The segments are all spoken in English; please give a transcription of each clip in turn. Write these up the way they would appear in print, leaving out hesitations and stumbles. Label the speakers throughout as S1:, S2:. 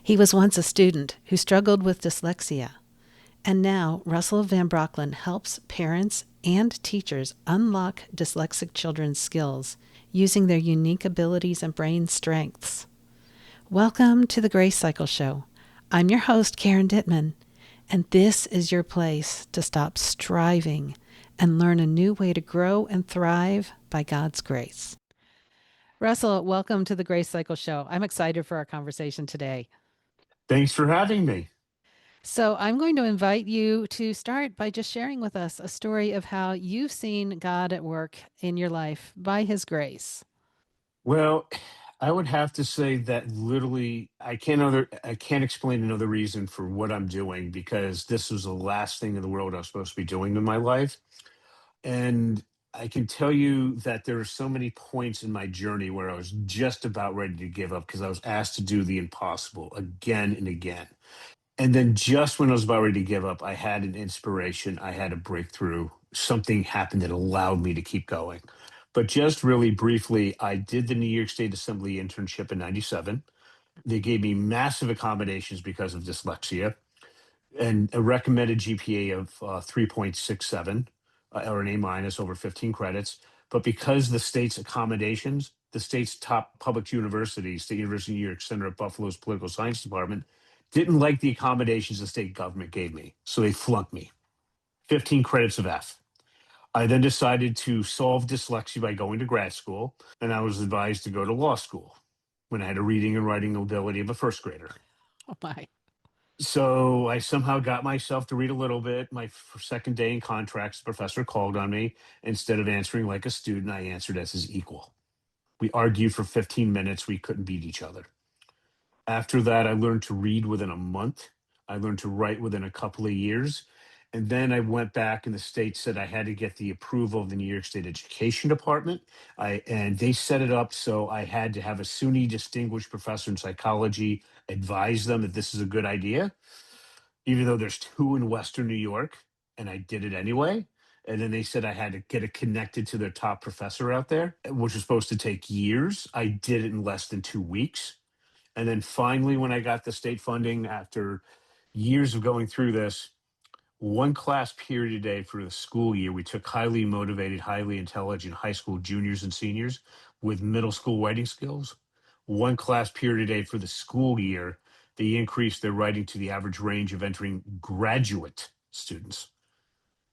S1: He was once a student who struggled with dyslexia, and now Russell Van Brocklen helps parents and teachers unlock dyslexic children's skills using their unique abilities and brain strengths. Welcome to the Grace Cycle Show. I'm your host, Karen Dittman, and this is your place to stop striving and learn a new way to grow and thrive by God's grace. Russell, welcome to the Grace Cycle Show. I'm excited for our conversation today.
S2: Thanks for having me.
S1: So, I'm going to invite you to start by just sharing with us a story of how you've seen God at work in your life by His grace.
S2: Well, I would have to say that literally I can't explain another reason for what I'm doing because this was the last thing in the world I was supposed to be doing in my life. And I can tell you that there are so many points in my journey where I was just about ready to give up because I was asked to do the impossible again and again. And then just when I was about ready to give up, I had an inspiration. I had a breakthrough. Something happened that allowed me to keep going. But just really briefly, I did the New York State Assembly internship in 97. They gave me massive accommodations because of dyslexia and a recommended GPA of 3.67 or an A minus over 15 credits. But because the state's accommodations, the state's top public university, State University of New York Center at Buffalo's Political Science Department, didn't like the accommodations the state government gave me. So they flunked me 15 credits of F. I then decided to solve dyslexia by going to grad school, and I was advised to go to law school when I had a reading and writing ability of a first grader.
S1: Oh, my.
S2: So I somehow got myself to read a little bit. My second day in contracts, the professor called on me. Instead of answering like a student, I answered as his equal. We argued for 15 minutes. We couldn't beat each other. After that, I learned to read within a month. I learned to write within a couple of years. And then I went back and the state said I had to get the approval of the New York State Education Department. And they set it up so I had to have a SUNY distinguished professor in psychology advise them that this is a good idea, even though there's two in Western New York, and I did it anyway. And then they said I had to get it connected to their top professor out there, which was supposed to take years. I did it in less than 2 weeks. And then finally, when I got the state funding after years of going through this, one class period a day for the school year, we took highly motivated, highly intelligent high school juniors and seniors with middle school writing skills. One class period a day for the school year, they increased their writing to the average range of entering graduate students.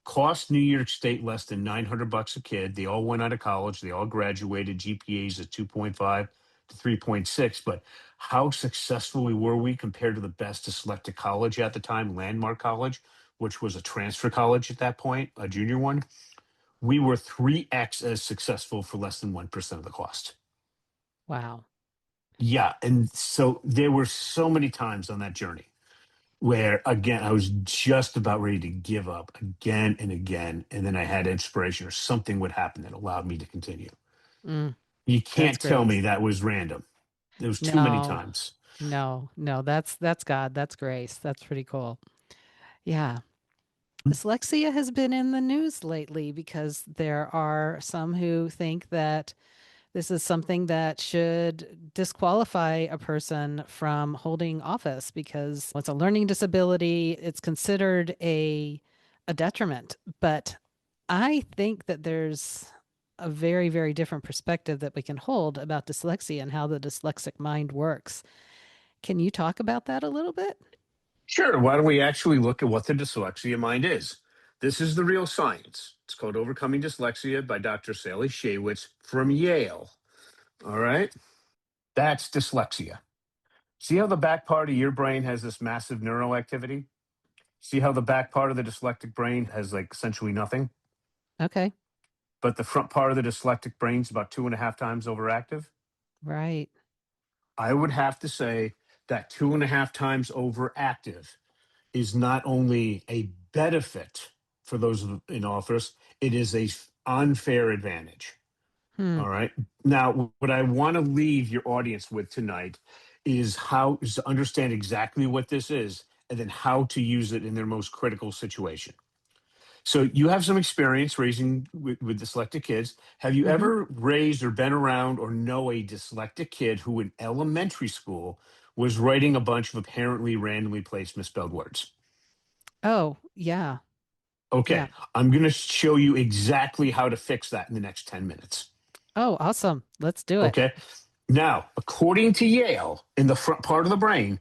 S2: Cost New York State less than $900 a kid. They all went out of college. They all graduated. GPAs at 2.5 to 3.6. But how successful were we compared to the best dyslexic college at the time, Landmark College, which was a transfer college at that point, a junior one? We were 3x as successful for less than 1% of the cost.
S1: Wow.
S2: Yeah. And so there were so many times on that journey where again I was just about ready to give up again and again, and then I had inspiration or something would happen that allowed me to continue.
S1: Mm,
S2: You
S1: that's
S2: can't tell
S1: grace.
S2: me that was random. There was too many
S1: No,
S2: times.
S1: no, that's God. That's grace. That's pretty cool. Yeah. Dyslexia has been in the news lately because there are some who think that this is something that should disqualify a person from holding office because it's a learning disability. It's considered a detriment. But I think that there's a very, very different perspective that we can hold about dyslexia and how the dyslexic mind works. Can you talk about that a little bit?
S2: Sure, why don't we actually look at what the dyslexia mind is? This is the real science. It's called Overcoming Dyslexia by Dr. Sally Shaywitz from Yale. All right, that's dyslexia. See how the back part of your brain has this massive neural activity? See how the back part of the dyslexic brain has like essentially nothing?
S1: Okay.
S2: But the front part of the dyslexic brain is about 2.5 times overactive.
S1: Right.
S2: I would have to say that 2.5 times overactive is not only a benefit for those in office, it is a unfair advantage.
S1: Hmm.
S2: All right. Now, what I want to leave your audience with tonight is to understand exactly what this is and then how to use it in their most critical situation. So you have some experience raising with dyslexic kids. Have you
S1: Hmm.
S2: ever raised or been around or know a dyslexic kid who in elementary school was writing a bunch of apparently randomly placed misspelled words.
S1: Oh, yeah. Yeah.
S2: Okay, I'm going to show you exactly how to fix that in the next 10 minutes.
S1: Oh, awesome. Let's do it.
S2: Okay. Now, according to Yale, in the front part of the brain,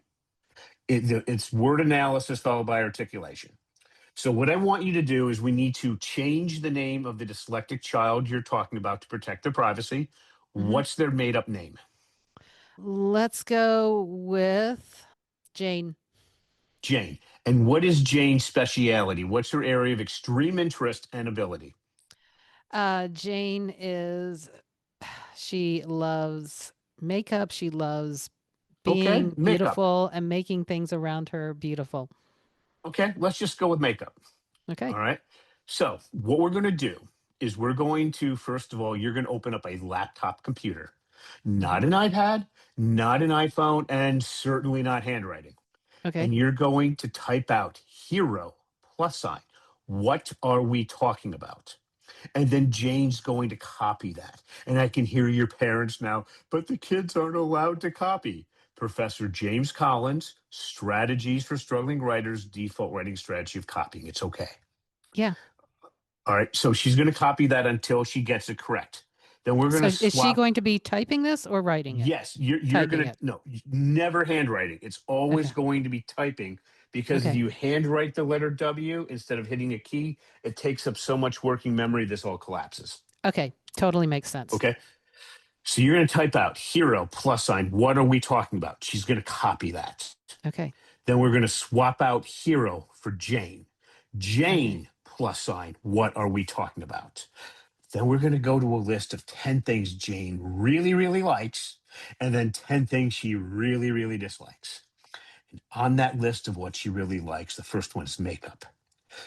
S2: it's word analysis followed by articulation. So, what I want you to do is we need to change the name of the dyslexic child you're talking about to protect their privacy.
S1: Hmm.
S2: What's their made up name?
S1: Let's go with Jane.
S2: Jane. And what is Jane's speciality? What's her area of extreme interest and ability?
S1: Jane is, she loves makeup. She loves
S2: Okay,
S1: being
S2: makeup.
S1: beautiful and making things around her beautiful.
S2: Okay, let's just go with makeup.
S1: Okay.
S2: All right. So, what we're going to do is we're going to, first of all, you're going to open up a laptop computer,
S1: Hmm.
S2: not an iPad, not an iPhone, and certainly not handwriting.
S1: Okay.
S2: And you're going to type out hero plus sign. What are we talking about? And then Jane's going to copy that. And I can hear your parents now, but the kids aren't allowed to copy. Professor James Collins, Strategies for Struggling Writers, Default Writing Strategy of Copying. It's okay.
S1: Yeah.
S2: All right. So she's going to copy that until she gets it correct. Then we're going
S1: So
S2: to
S1: is she
S2: swap.
S1: going to be typing this or writing it?
S2: Yes, you're
S1: Typing
S2: going to,
S1: it.
S2: no, never handwriting. It's always
S1: Okay.
S2: going to be typing because if
S1: Okay.
S2: you handwrite the letter W instead of hitting a key, it takes up so much working memory, this all collapses.
S1: Okay. Totally makes sense.
S2: Okay. So you're going to type out hero plus sign. What are we talking about? She's going to copy that.
S1: Okay.
S2: Then we're going to swap out hero for Jane.
S1: Okay.
S2: Jane plus sign. What are we talking about? Then we're going to go to a list of 10 things Jane really, really likes, and then 10 things she really, really dislikes. And on that list of what she really likes, the first one is makeup.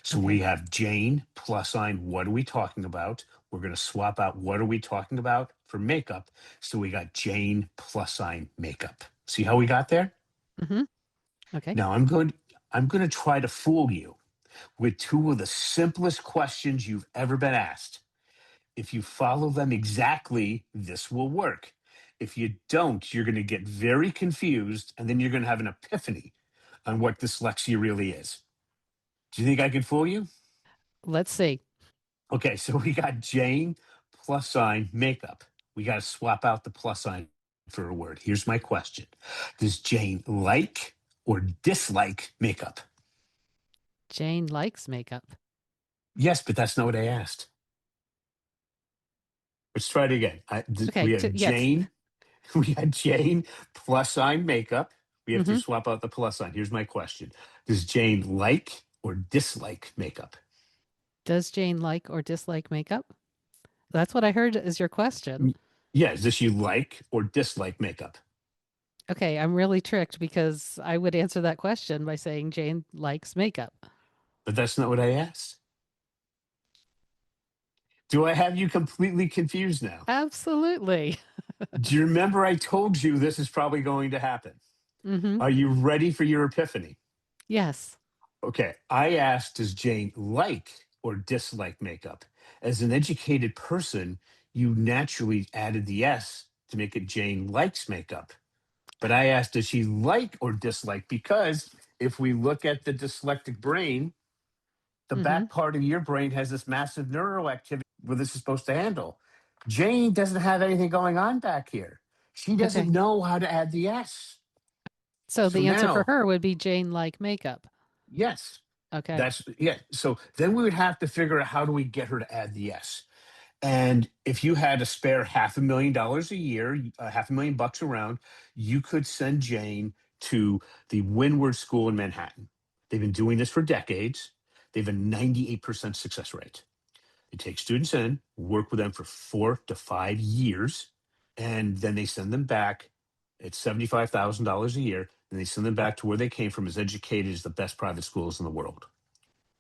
S2: So we
S1: Okay.
S2: have Jane plus sign. What are we talking about? We're going to swap out what are we talking about for makeup. So we got Jane plus sign makeup. See how we got there?
S1: Hmm. Okay.
S2: Now I'm going to try to fool you with two of the simplest questions you've ever been asked. If you follow them exactly, this will work. If you don't, you're going to get very confused and then you're going to have an epiphany on what dyslexia really is. Do you think I can fool you?
S1: Let's see.
S2: Okay, so we got Jane plus sign makeup. We got to swap out the plus sign for a word. Here's my question. Does Jane like or dislike makeup?
S1: Jane likes makeup.
S2: Yes, but that's not what I asked. Let's try it again.
S1: Okay.
S2: We have
S1: Yes.
S2: Jane. We had Jane plus sign makeup. We have to
S1: Hmm.
S2: swap out the plus sign. Here's my question. Does Jane like or dislike makeup?
S1: Does Jane like or dislike makeup? That's what I heard is your question.
S2: Yeah, does she like or dislike makeup?
S1: Okay, I'm really tricked because I would answer that question by saying Jane likes makeup.
S2: But that's not what I asked. Do I have you completely confused now?
S1: Absolutely.
S2: Do you remember I told you this is probably going to happen?
S1: Hmm.
S2: Are you ready for your epiphany?
S1: Yes.
S2: Okay, I asked, does Jane like or dislike makeup? As an educated person, you naturally added the S to make it Jane likes makeup. But I asked, does she like or dislike? Because if we look at the dyslexic brain, the
S1: Hmm.
S2: back part of your brain has this massive neural activity where this is supposed to handle. Jane doesn't have anything going on back here. She doesn't
S1: Okay.
S2: know how to add the S.
S1: So
S2: So
S1: the answer for
S2: now,
S1: her would be Jane like makeup.
S2: yes,
S1: Okay.
S2: that's, yeah. So then we would have to figure out how do we get her to add the S. And if you had to spare $500,000 a year, $500,000 around, you could send Jane to the Windward School in Manhattan. They've been doing this for decades. They have a 98% success rate. They take students in, work with them for 4 to 5 years, and then they send them back. It's $75,000 a year, and they send them back to where they came from as educated as the best private schools in the world.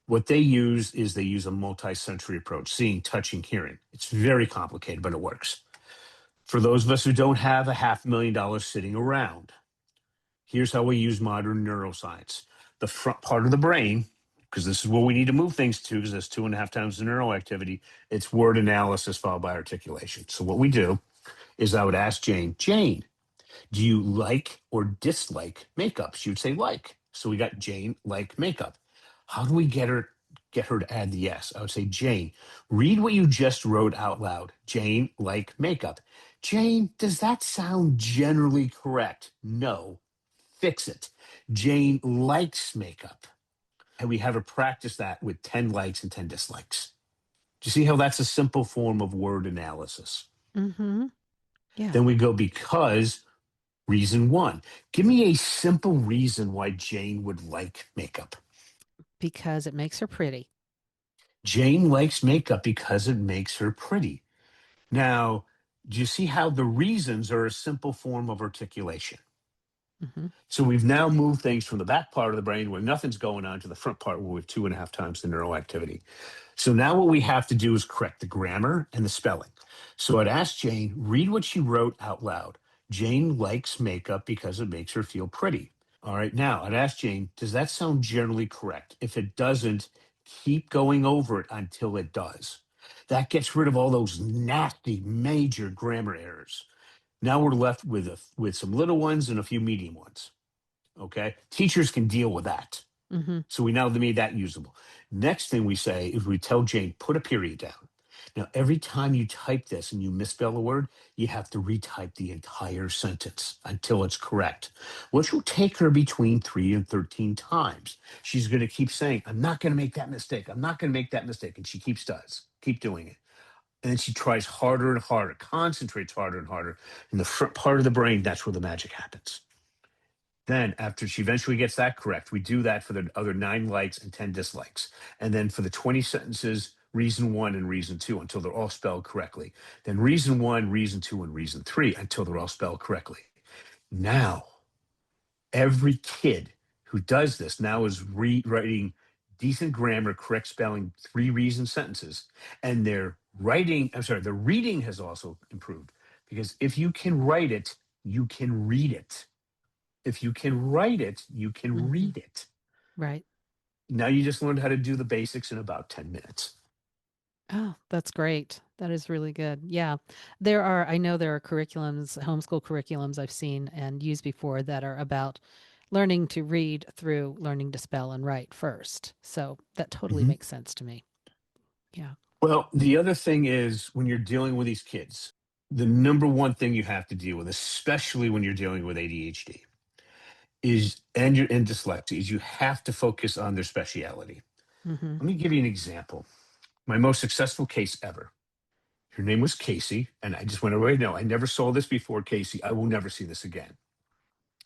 S2: What they use is they use a multi-sensory approach, seeing, touching, hearing. It's very complicated, but it works. For those of us who don't have a $500,000 sitting around, here's how we use modern neuroscience. The front part of the brain, because this is where we need to move things to, because that's 2.5 times the neural activity, it's word analysis followed by articulation. So what we do is I would ask Jane, Jane, Do you like or dislike makeup? She would say like. So we got Jane like makeup. How do we get her to add the yes? I would say, Jane, read what you just wrote out loud. Jane like makeup. Jane, does that sound generally correct? No. Fix it. Jane likes makeup. And we have her practice that with 10 likes and 10 dislikes. Do you see how that's a simple form of word analysis?
S1: Mm-hmm. Yeah.
S2: Then we go because reason one. Give me a simple reason why Jane would like makeup.
S1: Because it makes her pretty.
S2: Jane likes makeup because it makes her pretty. Now, do you see how the reasons are a simple form of articulation?
S1: Mm-hmm.
S2: So we've now moved things from the back part of the brain where nothing's going on to the front part where we have 2.5 times the neural activity. So now what we have to do is correct the grammar and the spelling. So I'd ask Jane, read what she wrote out loud. Jane likes makeup because it makes her feel pretty. All right, now I'd ask Jane, does that sound generally correct? If it doesn't, keep going over it until it does. That gets rid of all those nasty major grammar errors. Now we're left with some little ones and a few medium ones. Okay, teachers can deal with that.
S1: Mm-hmm.
S2: So we now made that usable. Next thing we say is we tell Jane, put a period down. Now, every time you type this and you misspell a word, you have to retype the entire sentence until it's correct, which will take her between 3 and 13 times. She's going to keep saying, I'm not going to make that mistake. I'm not going to make that mistake. And she keep doing it. And then she tries harder and harder, concentrates harder and harder. In the front part of the brain, that's where the magic happens. Then, after she eventually gets that correct, we do that for the other 9 likes and 10 dislikes. And then for the 20 sentences, reason one and reason two until they're all spelled correctly. Then reason one, reason two, and reason three until they're all spelled correctly. Now, every kid who does this now is rewriting decent grammar, correct spelling, 3 reason sentences. And their reading has also improved because if you can write it, you can read it. If you can write it, you can
S1: Mm-hmm.
S2: read it.
S1: Right.
S2: Now you just learned how to do the basics in about 10 minutes.
S1: Oh, that's great. That is really good. Yeah. I know there are curriculums, homeschool curriculums I've seen and used before that are about learning to read through learning to spell and write first. So that totally
S2: Mhm.
S1: makes sense to me. Yeah.
S2: Well, the other thing is when you're dealing with these kids, the number one thing you have to deal with, especially when you're dealing with ADHD, and dyslexia, is you have to focus on their speciality.
S1: Mm-hmm.
S2: Let me give you an example. My most successful case ever. Her name was Casey, and I just went away. No, I never saw this before, Casey. I will never see this again.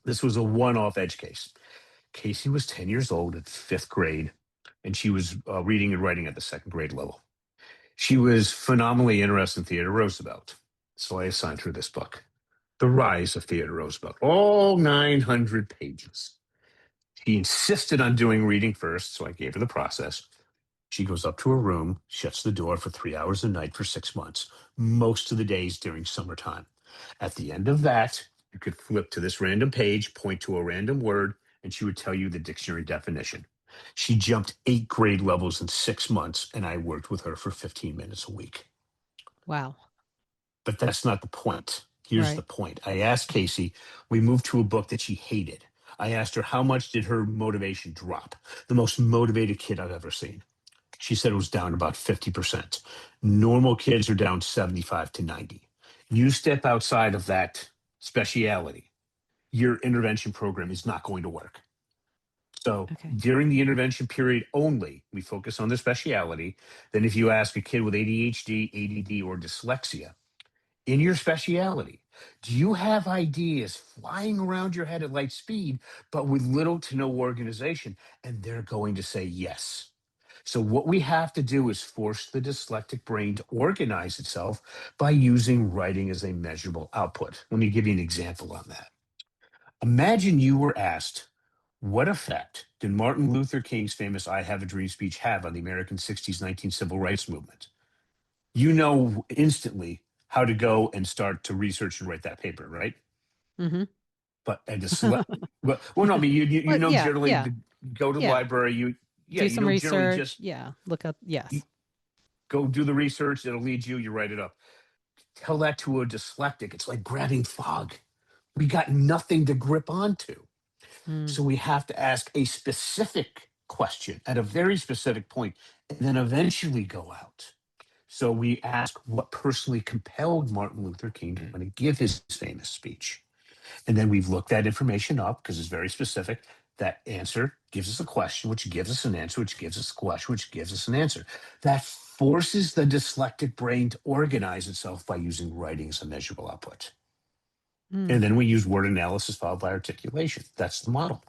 S2: This was a one-off edge case. Casey was 10 years old at 5th grade, and she was reading and writing at the 2nd grade level. She was phenomenally interested in Theodore Roosevelt. So I assigned her this book, The Rise of Theodore Roosevelt, all 900 pages. She insisted on doing reading first, so I gave her the process. She goes up to her room, shuts the door for 3 hours a night for 6 months, most of the days during summertime. At the end of that, you could flip to this random page, point to a random word, and she would tell you the dictionary definition. She jumped 8 grade levels in 6 months, and I worked with her for 15 minutes a week.
S1: Wow.
S2: But that's not the point. Here's the
S1: Right.
S2: point. I asked Casey, we moved to a book that she hated. I asked her how much did her motivation drop? The most motivated kid I've ever seen. She said it was down about 50%. Normal kids are down 75 to 90. You step outside of that speciality, your intervention program is not going to work. So
S1: Okay.
S2: during the intervention period only, we focus on the speciality. Then if you ask a kid with ADHD, ADD, or dyslexia, in your speciality, do you have ideas flying around your head at light speed, but with little to no organization? And they're going to say yes. So, what we have to do is force the dyslexic brain to organize itself by using writing as a measurable output. Let me give you an example on that. Imagine you were asked, what effect did Martin Luther King's famous I Have a Dream speech have on the American 60s, 19 civil rights movement? You know instantly how to go and start to research and write that paper, right?
S1: Mm-hmm.
S2: But a dysle- well, no, I mean, you
S1: Well,
S2: know,
S1: yeah.
S2: generally
S1: Yeah.
S2: to go to the
S1: Yeah.
S2: library,
S1: Do
S2: you
S1: some
S2: know, generally
S1: research.
S2: just
S1: Yeah. Look up.
S2: you
S1: Yes.
S2: go do the research. It'll lead you. You write it up. Tell that to a dyslexic. It's like grabbing fog. we got nothing to grip onto.
S1: Mm,
S2: So we have to ask a specific question at a very specific point and then eventually go out. So we ask what personally compelled Martin Luther King to want to give his famous speech. And then we've looked that information up because it's very specific. That answer gives us a question, which gives us an answer, which gives us a question, which gives us an answer. That forces the dyslexic brain to organize itself by using writing as a measurable output. And
S1: mm.
S2: then we use word analysis followed by articulation. That's the model.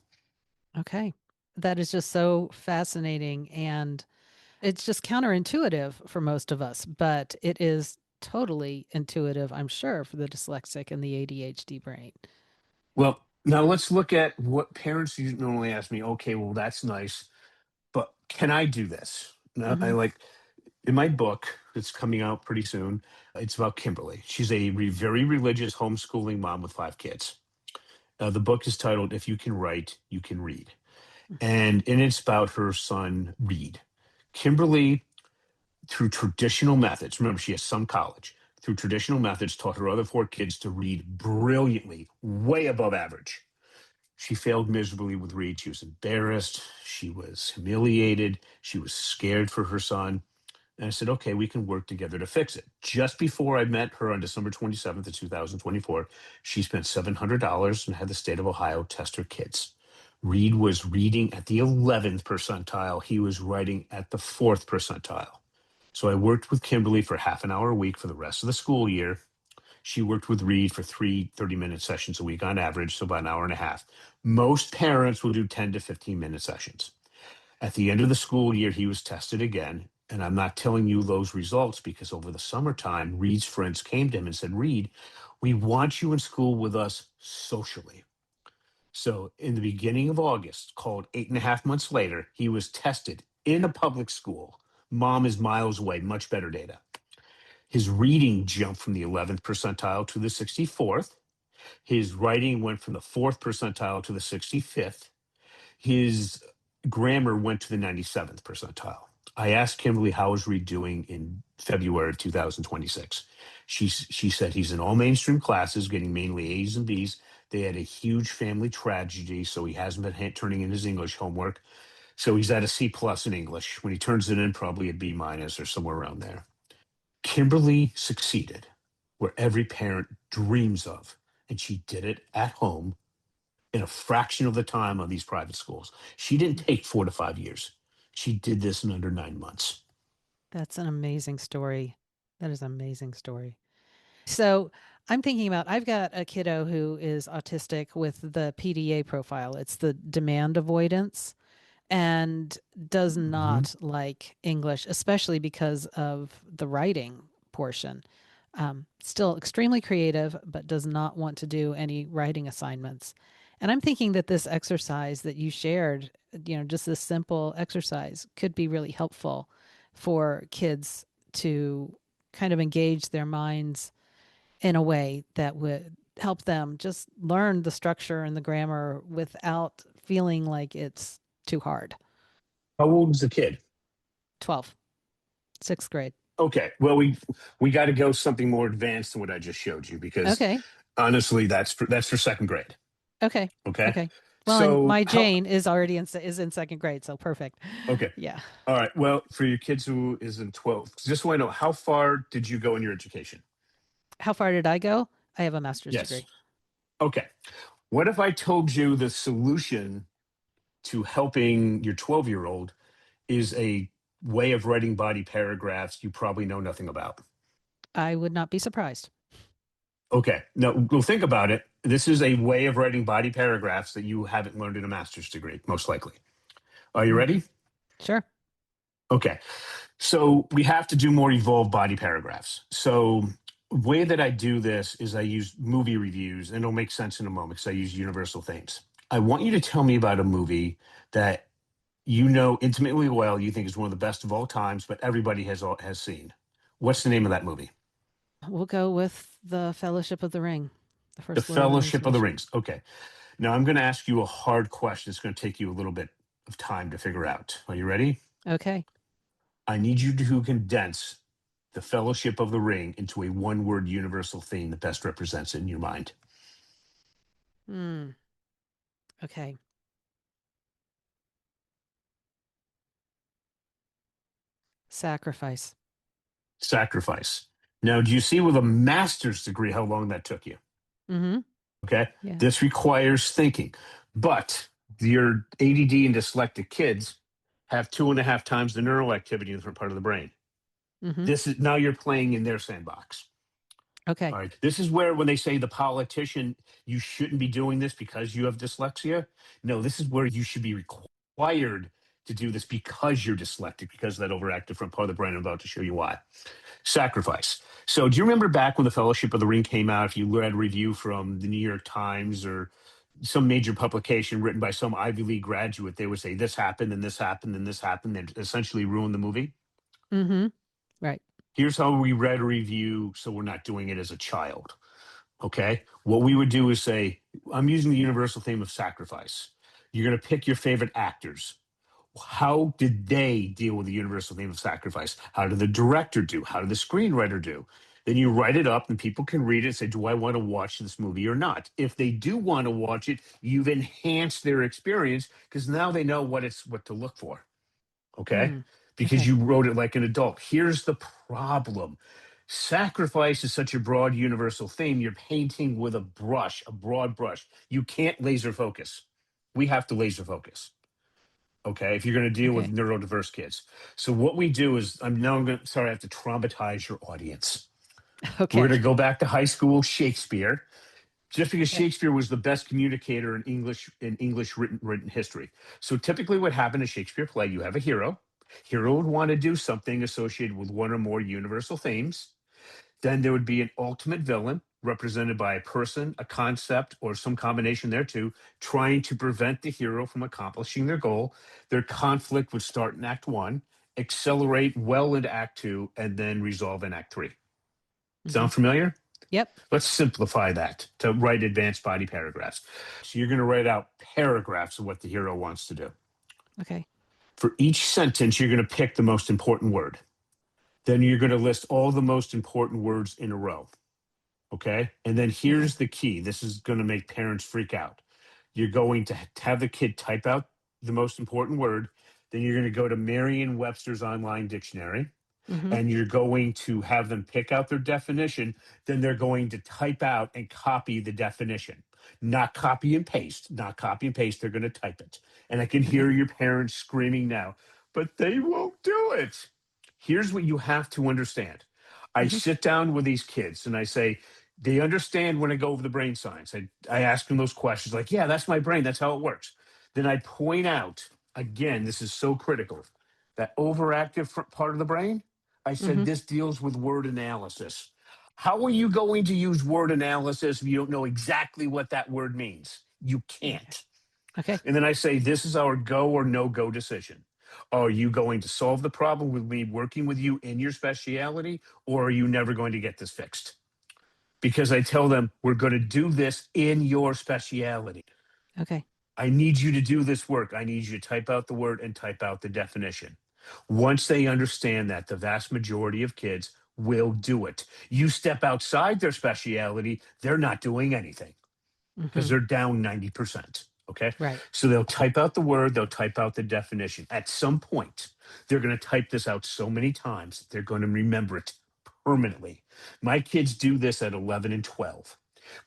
S1: Okay. That is just so fascinating. And it's just counterintuitive for most of us, but it is totally intuitive, I'm sure, for the dyslexic and the ADHD brain.
S2: Well, now let's look at what parents normally ask me. Okay, well, that's nice, but can I do this? Now, I
S1: Hmm.
S2: like in my book that's coming out pretty soon. It's about Kimberly. She's a very religious homeschooling mom with 5 kids. The book is titled "If You Can Write, You Can Read," and it's about her son Reed. Kimberly, through traditional methods, remember she has some college. Through traditional methods, taught her other 4 kids to read brilliantly, way above average. She failed miserably with Reed. She was embarrassed. She was humiliated. She was scared for her son. And I said, okay, we can work together to fix it. Just before I met her on December 27th of 2024, she spent $700 and had the state of Ohio test her kids. Reed was reading at the 11th percentile. He was writing at the 4th percentile. So I worked with Kimberly for half an hour a week for the rest of the school year. She worked with Reed for 30-minute sessions a week on average, so about an hour and a half. Most parents will do 10 to 15-minute sessions. At the end of the school year, he was tested again. And I'm not telling you those results because over the summertime, Reed's friends came to him and said, Reed, we want you in school with us socially. So in the beginning of August, called 8.5 months later, he was tested in a public school. Mom is miles away, much better data. His reading jumped from the 11th percentile to the 64th. His writing went from the 4th percentile to the 65th. His grammar went to the 97th percentile. I asked Kimberly how is Reed doing in February of 2026. She said he's in all mainstream classes, getting mainly A's and B's. They had a huge family tragedy, so he hasn't been turning in his English homework. So he's at a C plus in English. When he turns it in, probably a B minus or somewhere around there. Kimberly succeeded where every parent dreams of, and she did it at home in a fraction of the time of these private schools. She didn't take 4 to 5 years. She did this in under 9 months.
S1: That's an amazing story. That is an amazing story. So I'm thinking about I've got a kiddo who is autistic with the PDA profile. It's the demand avoidance and does
S2: Mhm.
S1: not like English, especially because of the writing portion. Still extremely creative, but does not want to do any writing assignments. And I'm thinking that this exercise that you shared, just this simple exercise could be really helpful for kids to kind of engage their minds in a way that would help them just learn the structure and the grammar without feeling like it's too hard.
S2: How old is the kid?
S1: 12, sixth grade.
S2: Okay. Well, we got to go something more advanced than what I just showed you because
S1: Okay.
S2: honestly, that's for second grade.
S1: Okay.
S2: Okay.
S1: Okay. Well, and
S2: So
S1: my
S2: how?
S1: Jane is already is in second grade, so perfect.
S2: Okay.
S1: Yeah.
S2: All right. Well, for your kids who is in 12, just want to know how far did you go in your education?
S1: How far did I go? I have a master's
S2: Yes.
S1: degree.
S2: Okay. What if I told you the solution to helping your 12-year-old is a way of writing body paragraphs you probably know nothing about?
S1: I would not be surprised.
S2: Okay. Now, well, think about it. This is a way of writing body paragraphs that you haven't learned in a master's degree, most likely. Are you
S1: Hmm.
S2: ready?
S1: Sure.
S2: Okay. So we have to do more evolved body paragraphs. So way that I do this is I use movie reviews, and it'll make sense in a moment because I use universal themes. I want you to tell me about a movie that you know intimately well, you think is one of the best of all times, but everybody has seen. What's the name of that movie?
S1: We'll go with the Fellowship of the Ring, the
S2: The
S1: First Lord of the Rings
S2: Fellowship of the
S1: trilogy.
S2: Rings. Okay. Now I'm going to ask you a hard question. It's going to take you a little bit of time to figure out. Are you ready?
S1: Okay.
S2: I need you to condense the Fellowship of the Ring into a one word universal theme that best represents it in your mind.
S1: Mm, okay. Sacrifice.
S2: Sacrifice. Now, do you see with a master's degree how long that took you?
S1: Mm-hmm.
S2: Okay.
S1: Yeah.
S2: This requires thinking, but your ADD and dyslexic kids have 2.5 times the neural activity in the front part of the brain.
S1: Mm-hmm.
S2: This is now you're playing in their sandbox.
S1: Okay.
S2: All right. This is where when they say the politician, you shouldn't be doing this because you have dyslexia. No, this is where you should be required to do this because you're dyslexic, because of that overactive front part of the brain. I'm about to show you why. Sacrifice. So, do you remember back when the Fellowship of the Ring came out? If you read a review from the New York Times or some major publication written by some Ivy League graduate, they would say this happened and this happened and this happened and essentially ruined the movie.
S1: Mm-hmm. Right.
S2: Here's how we read a review so we're not doing it as a child. Okay. What we would do is say, I'm using the universal theme of sacrifice. You're going to pick your favorite actors. How did they deal with the universal theme of sacrifice? How did the director do? How did the screenwriter do? Then you write it up and people can read it and say, do I want to watch this movie or not? If they do want to watch it, you've enhanced their experience because now they know what to look for. Okay.
S1: Mm.
S2: Because
S1: Okay.
S2: you wrote it like an adult. Here's the problem. Sacrifice is such a broad universal theme. You're painting with a brush, a broad brush. You can't laser focus. We have to laser focus. Okay, if you're going to deal with
S1: Okay.
S2: neurodiverse kids. So what we do is, I'm going to, sorry, I have to traumatize your audience. We're
S1: Okay.
S2: going to go back to high school Shakespeare, just because
S1: Okay.
S2: Shakespeare was the best communicator in English written history. So typically what happened in Shakespeare play, you have a hero. Hero would want to do something associated with one or more universal themes. Then there would be an ultimate villain represented by a person, a concept, or some combination thereto, trying to prevent the hero from accomplishing their goal. Their conflict would start in Act One, accelerate well into Act Two, and then resolve in Act Three.
S1: Mm-hmm.
S2: Sound familiar?
S1: Yep.
S2: Let's simplify that to write advanced body paragraphs. So you're going to write out paragraphs of what the hero wants to do.
S1: Okay.
S2: For each sentence, you're going to pick the most important word. Then you're going to list all the most important words in a row. Okay. And then
S1: Okay.
S2: here's the key. This is going to make parents freak out. You're going to have the kid type out the most important word. Then you're going to go to Merriam Webster's online dictionary
S1: Mm-hmm.
S2: and you're going to have them pick out their definition. Then they're going to type out and copy the definition, not copy and paste, not copy and paste. They're going to type it. And I can
S1: Okay.
S2: hear your parents screaming now, but they won't do it. Here's what you have to understand. I
S1: Mm-hmm.
S2: sit down with these kids and I say, they understand when I go over the brain science. I ask them those questions like, yeah, that's my brain. That's how it works. Then I point out, again, this is so critical, that overactive part of the brain. I said,
S1: Mm-hmm.
S2: this deals with word analysis. How are you going to use word analysis if you don't know exactly what that word means? You
S1: Okay.
S2: can't.
S1: Okay.
S2: And then I say, this is our go or no go decision. Are you going to solve the problem with me working with you in your speciality, or are you never going to get this fixed? Because I tell them, we're going to do this in your speciality.
S1: Okay.
S2: I need you to do this work. I need you to type out the word and type out the definition. Once they understand that, the vast majority of kids will do it. You step outside their speciality, they're not doing anything because
S1: Mm-hmm.
S2: they're down 90%. Okay.
S1: Right.
S2: So they'll type out the word, they'll type out the definition. At some point, they're going to type this out so many times, they're going to remember it permanently. My kids do this at 11 and 12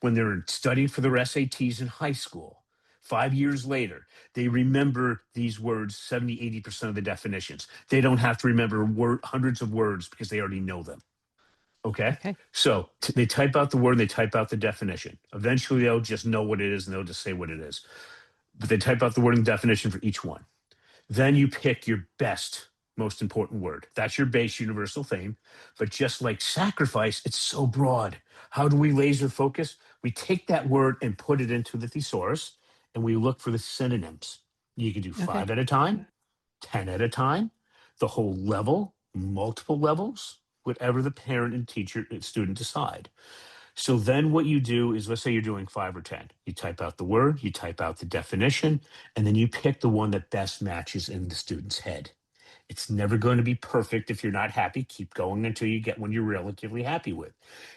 S2: when they're studying for their SATs in high school. 5 years later, they remember these words 70, 80% of the definitions. They don't have to remember hundreds of words because they already know them. Okay.
S1: Okay.
S2: So they type out the word, they type out the definition. Eventually, they'll just know what it is and they'll just say what it is. But they type out the word and definition for each one. Then you pick your best, most important word. That's your base universal theme. But just like sacrifice, it's so broad. How do we laser focus? We take that word and put it into the thesaurus and we look for the synonyms. You can do
S1: Okay.
S2: 5 at a time, 10 at a time, the whole level, multiple levels, whatever the parent and teacher and student decide. So then what you do is, let's say you're doing 5 or 10. You type out the word, you type out the definition, and then you pick the one that best matches in the student's head. It's never going to be perfect. If you're not happy, keep going until you get one you're relatively happy with.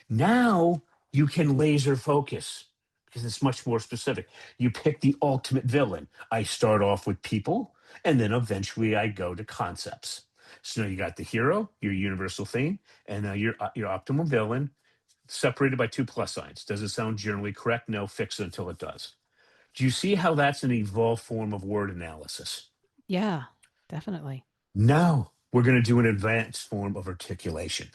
S2: Now you can laser focus because it's much more specific. You pick the ultimate villain. I start off with people, and then eventually I go to concepts. So now you got the hero, your universal theme, and now your optimal villain, separated by two plus signs. Does it sound generally correct? No, fix it until it does. Do you see how that's an evolved form of word analysis?
S1: Yeah, definitely.
S2: Now we're going to do an advanced form of articulation.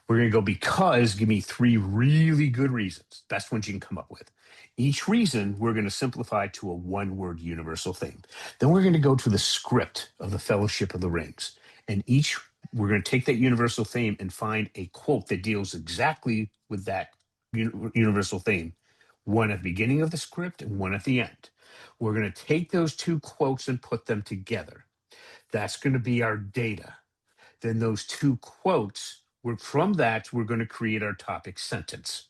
S2: We're going to go because, give me three really good reasons. Best ones you can come up with. Each reason we're going to simplify to a one word universal theme. Then we're going to go to the script of the Fellowship of the Rings. And each, we're going to take that universal theme and find a quote that deals exactly with that universal theme. One at the beginning of the script and one at the end. We're going to take those two quotes and put them together. That's going to be our data. Then those two quotes, from that, we're going to create our topic sentence.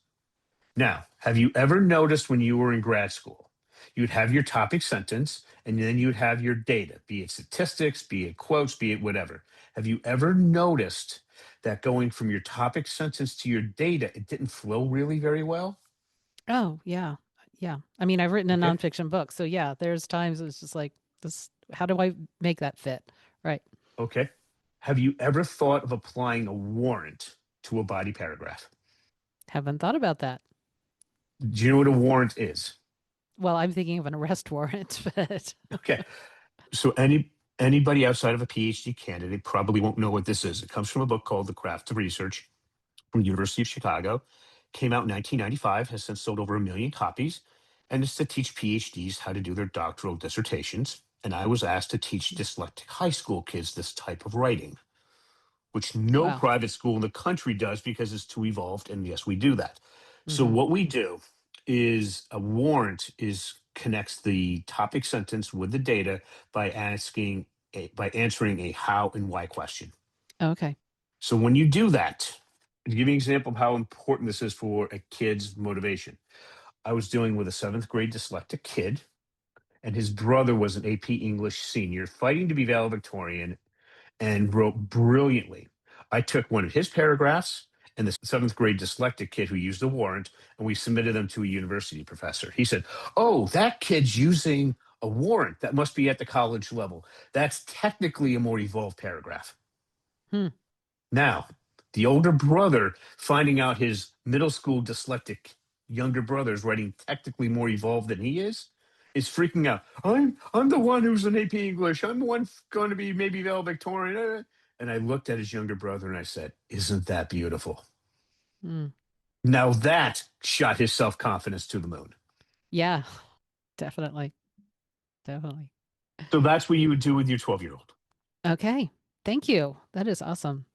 S2: Now, have you ever noticed when you were in grad school, you'd have your topic sentence and then you'd have your data, be it statistics, be it quotes, be it whatever. Have you ever noticed that going from your topic sentence to your data, it didn't flow really very well?
S1: Oh, yeah. Yeah. I mean, I've written a
S2: Okay.
S1: nonfiction book. So, yeah, there's times it's just like, this, how do I make that fit? Right.
S2: Okay. Have you ever thought of applying a warrant to a body paragraph?
S1: Haven't thought about that.
S2: Do you know what a warrant is?
S1: Well, I'm thinking of an arrest warrant, but
S2: Okay. So anybody outside of a PhD candidate probably won't know what this is. It comes from a book called The Craft of Research from the University of Chicago. Came out in 1995, has since sold over 1 million copies, and it's to teach PhDs how to do their doctoral dissertations. And I was asked to teach dyslexic high school kids this type of writing, which no
S1: wow.
S2: private school in the country does because it's too evolved. And yes, we do that. So
S1: Hmm.
S2: what we do is a warrant is connects the topic sentence with the data by by answering a how and why question.
S1: Okay.
S2: So when you do that, to give you an example of how important this is for a kid's motivation. I was dealing with a seventh grade dyslexic kid, and his brother was an AP English senior fighting to be valedictorian and wrote brilliantly. I took one of his paragraphs and the seventh grade dyslexic kid who used the warrant, and we submitted them to a university professor. He said, "Oh, that kid's using a warrant. That must be at the college level. That's technically a more evolved paragraph."
S1: Hmm.
S2: Now, the older brother finding out his middle school dyslexic younger brother is writing technically more evolved than he is freaking out. I'm the one who's an AP English. I'm the one going to be maybe valedictorian. And I looked at his younger brother and I said, "Isn't that beautiful?"
S1: Hmm.
S2: Now that shot his self confidence to the moon.
S1: Yeah, definitely. Definitely.
S2: So that's what you would do with your 12-year-old.
S1: Okay. Thank you. That is awesome.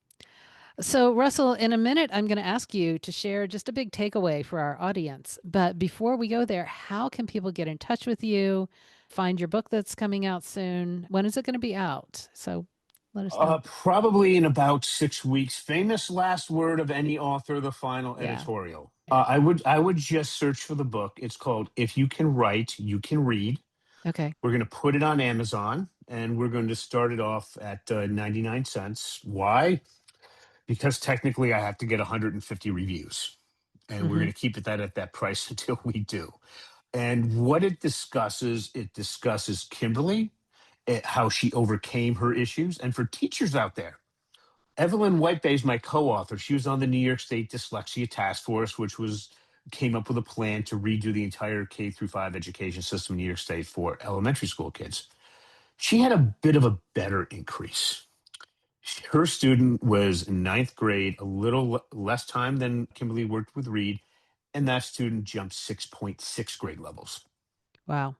S1: So, Russell, in a minute, I'm going to ask you to share just a big takeaway for our audience. But before we go there, how can people get in touch with you, find your book that's coming out soon? When is it going to be out? So, let us know.
S2: Probably in about 6 weeks. Famous last word of any author, the final
S1: Yeah.
S2: editorial.
S1: Yeah.
S2: I would just search for the book. It's called "If You Can Write, You Can Read."
S1: Okay.
S2: We're going to put it on Amazon, and we're going to start it off at 99 cents. Why? Because technically, I have to get 150 reviews, and we're
S1: Hmm.
S2: going to keep it that at that price until we do. And what it discusses Kimberly, how she overcame her issues, and for teachers out there. Evelyn Whitebay is my co-author. She was on the New York State Dyslexia Task Force, which was came up with a plan to redo the entire K through 5 education system in New York State for elementary school kids. She had a bit of a better increase. Her student was in ninth grade, a little less time than Kimberly worked with Reed, and that student jumped 6.6 grade levels.
S1: Wow.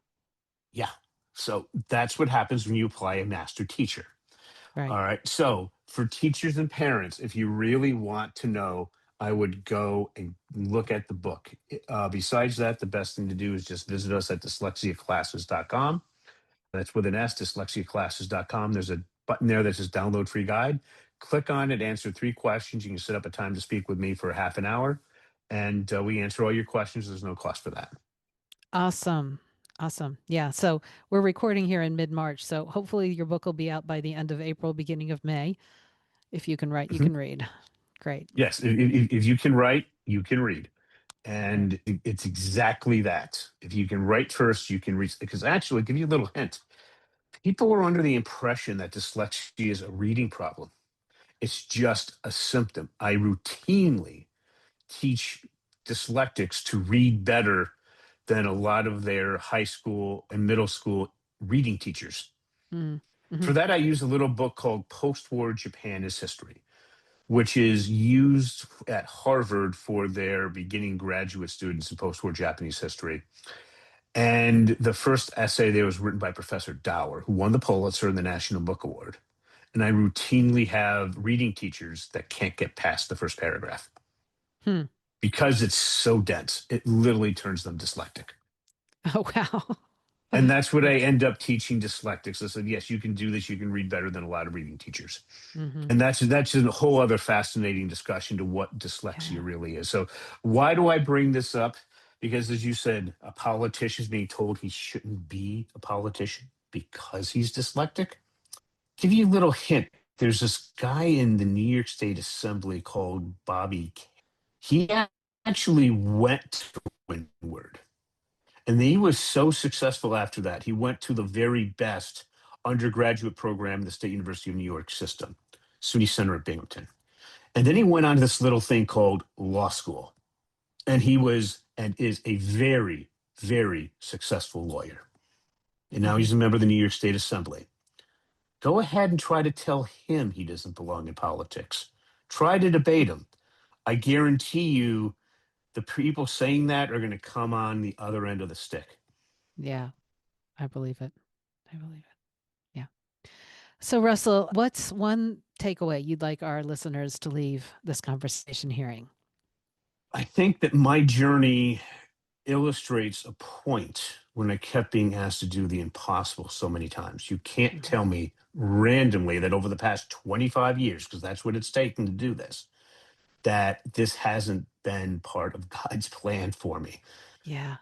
S2: Yeah. So that's what happens when you apply a master teacher.
S1: Right.
S2: All right. So for teachers and parents, if you really want to know, I would go and look at the book. Besides that, the best thing to do is just visit us at dyslexiaclasses.com. That's with an S, dyslexiaclasses.com. There's a button there that says download free guide. Click on it, answer 3 questions. You can set up a time to speak with me for half an hour, and we answer all your questions. There's no cost for that.
S1: Awesome. Awesome. Yeah. So, we're recording here in mid March. So, hopefully, your book will be out by the end of April, beginning of May. If you can write, you
S2: Mhm.
S1: can read. Great.
S2: Yes. If you can write, you can read.
S1: Right.
S2: And it's exactly that. If you can write first, you can read. Because actually, I'll give you a little hint. People are under the impression that dyslexia is a reading problem. It's just a symptom. I routinely teach dyslexics to read better than a lot of their high school and middle school reading teachers.
S1: Mm. Hmm.
S2: For that, I use a little book called Post War Japan is History, which is used at Harvard for their beginning graduate students in post war Japanese history. And the first essay there was written by Professor Dower, who won the Pulitzer and the National Book Award. And I routinely have reading teachers that can't get past the first paragraph
S1: Hmm.
S2: because it's so dense. It literally turns them dyslexic.
S1: Oh, wow.
S2: And that's what I
S1: That's,
S2: end up teaching dyslexics. I said, yes, you can do this. You can read better than a lot of reading teachers.
S1: hmm.
S2: And that's a whole other fascinating discussion to what dyslexia
S1: Yeah.
S2: really is. So why do I bring this up? Because as you said, a politician is being told he shouldn't be a politician because he's dyslexic. Give you a little hint. There's this guy in the New York State Assembly called Bobby. He actually went to Windward. And he was so successful after that. He went to the very best undergraduate program in the State University of New York system, SUNY Center at Binghamton. And then he went on to this little thing called law school. And he was and is a very, very successful lawyer. And now
S1: Hmm.
S2: he's a member of the New York State Assembly. Go ahead and try to tell him he doesn't belong in politics. Try to debate him. I guarantee you the people saying that are going to come on the other end of the stick.
S1: Yeah. I believe it. I believe it. Yeah. So, Russell, what's one takeaway you'd like our listeners to leave this conversation hearing?
S2: I think that my journey illustrates a point when I kept being asked to do the impossible so many times. You can't
S1: Hmm.
S2: tell me randomly that over the past 25 years, because that's what it's taken to do this, that this hasn't been part of God's plan for me,
S1: Yeah.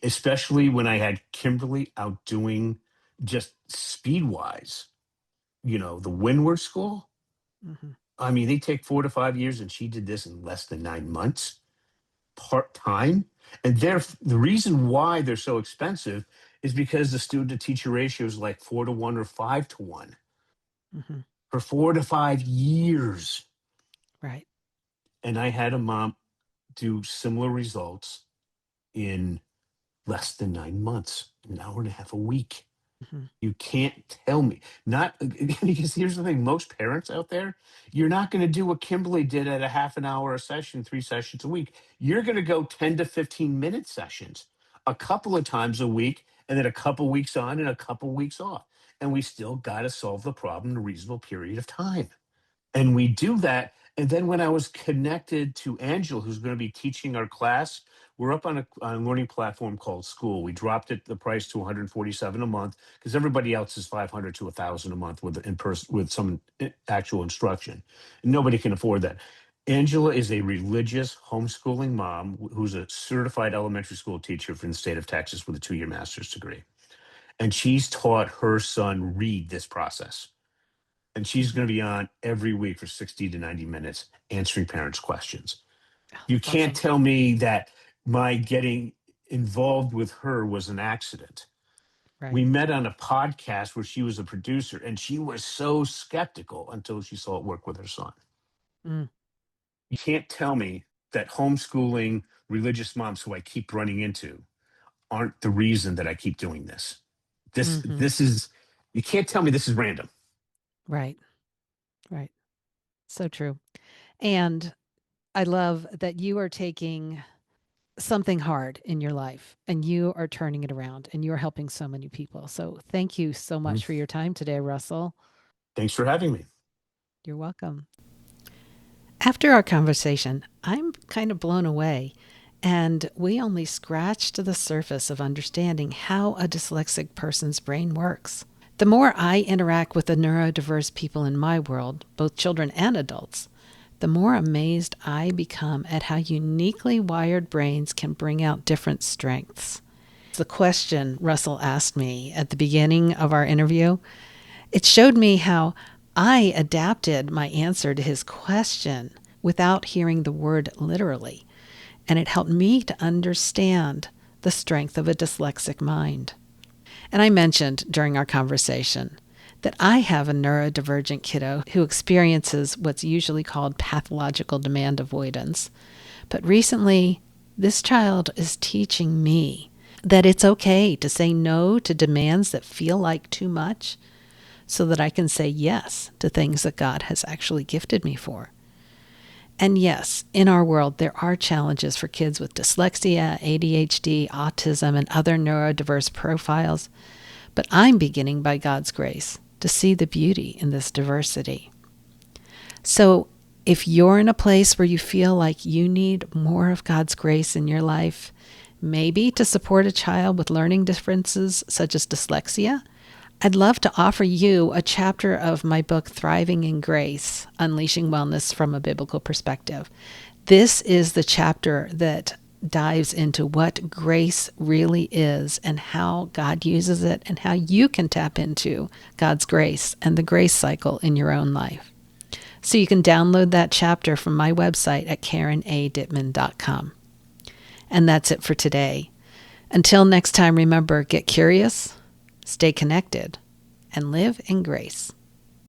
S2: especially when I had Kimberly outdoing just speed wise, the Windward School.
S1: Hmm.
S2: I mean, they take 4 to 5 years, and she did this in less than 9 months, part time. And the reason why they're so expensive is because the student to teacher ratio is like 4 to 1 or 5 to 1
S1: Hmm.
S2: for 4 to 5 years.
S1: Right.
S2: And I had a mom do similar results in less than 9 months, an hour and a half a week.
S1: Hmm.
S2: You can't tell me. Not because here's the thing, most parents out there, you're not going to do what Kimberly did at a half an hour a session, 3 sessions a week. You're going to go 10 to 15-minute sessions a couple of times a week, and then a couple weeks on and a couple weeks off. And we still got to solve the problem in a reasonable period of time. And we do that. And then when I was connected to Angela, who's going to be teaching our class, we're up on a learning platform called School. We dropped it the price to 147 a month because everybody else is 500 to 1,000 a month with in person with some actual instruction. And nobody can afford that. Angela is a religious homeschooling mom who's a certified elementary school teacher from the state of Texas with a 2-year master's degree. And she's taught her son read this process, and she's
S1: Hmm.
S2: going to be on every week for 60 to 90 minutes answering parents' questions.
S1: Oh,
S2: You
S1: that's
S2: can't
S1: awesome.
S2: tell me that my getting involved with her was an accident.
S1: Right.
S2: We met on a podcast where she was a producer, and she was so skeptical until she saw it work with her son.
S1: Mm.
S2: You can't tell me that homeschooling religious moms who I keep running into aren't the reason that I keep doing this. This
S1: Hmm.
S2: this is you can't tell me this is random.
S1: Right. Right. So true. And I love that you are taking something hard in your life and you are turning it around and you're helping so many people. So thank you so much for your time today, Russell.
S2: Thanks for having me.
S1: You're welcome. After our conversation, I'm kind of blown away. And we only scratched the surface of understanding how a dyslexic person's brain works. The more I interact with the neurodiverse people in my world, both children and adults, the more amazed I become at how uniquely wired brains can bring out different strengths. The question Russell asked me at the beginning of our interview, it showed me how I adapted my answer to his question without hearing the word literally. and it helped me to understand the strength of a dyslexic mind. And I mentioned during our conversation that I have a neurodivergent kiddo who experiences what's usually called pathological demand avoidance. But recently, this child is teaching me that it's okay to say no to demands that feel like too much so that I can say yes to things that God has actually gifted me for. And yes, in our world, there are challenges for kids with dyslexia, ADHD, autism, and other neurodiverse profiles. But I'm beginning, by God's grace, to see the beauty in this diversity. So if you're in a place where you feel like you need more of God's grace in your life, maybe to support a child with learning differences such as dyslexia, I'd love to offer you a chapter of my book, Thriving in Grace, Unleashing Wellness from a Biblical Perspective. This is the chapter that dives into what grace really is and how God uses it and how you can tap into God's grace and the grace cycle in your own life. So you can download that chapter from my website at KarenADittman.com. And that's it for today. Until next time, remember, get curious, stay connected, and live in grace.